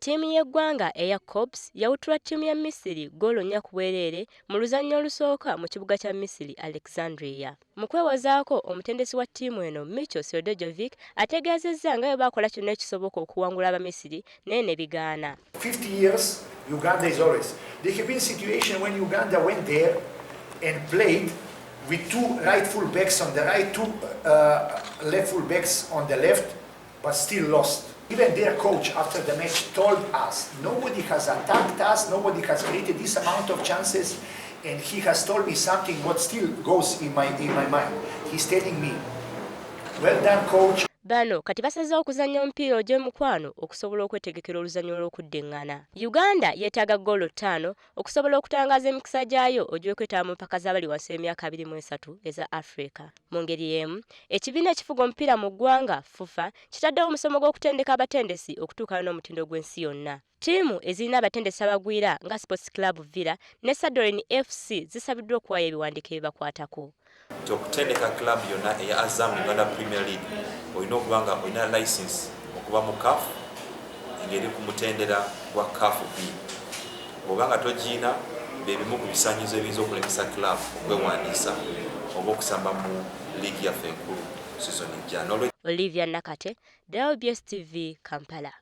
Ttiimu y'eggwanga eya Corps yawutula ttiimu ya Misiri ggoolo 4 ku bwereere mu luzannya olusooka mu kibuga kya Misiri Alexandria. Mu kwewozaako omutendesi wa ttiimu eno Micho Sredojevic ategeezezza nga bwe baakola kyonna ekisoboka okuwangula Abamisiri naye ne bigaana. 50 years Uganda is always. There have been situations when Uganda went there and played with 2 right full backs on the right, 2 left full backs on the left, but still lost. Even their coach after the match told us, nobody has attacked us, nobody has created this amount of chances, and he has told me something what still goes in my mind. He's telling me, well done coach. Bano kati basazeewo okuzannya omupiira ogw'emikwano okusobola okwetegekera oluzannya olw'okuddiŋŋana. Uganda yeetaaga ggoolo 5 okusobola okutangaaza emikisa gyayo ogw'okwetaba mu mpaka z'abali wansi w'emyaka 23 eza Africa. Mu ngeri y'emu, ekibiina ekifuga omupiira mu ggwanga FUFA kitaddewo omusomo gw'okutendeka abatendesi okutuukana n'omutindo gw'ensi yonna. Ttiimu ezirina abatendesi abagwira nga Sports Club Villa ne Sadolin FC zisabiddwa okuwaayo ebiwandiiko ebibakwatako. Okutendeka club yonna eya Azam Uganda Premier League olina okuba nga olina license okuba mu CAF ngeri ku mutendera gwa CAF B. Bw'oba nga togiina bye bimu ku bisaanyizo ebiyinza okulemesa club okwewandiisa oba okusamba mu liigi yaffe enkulu season ejja. Olivia Nakate, WBS TV, Kampala.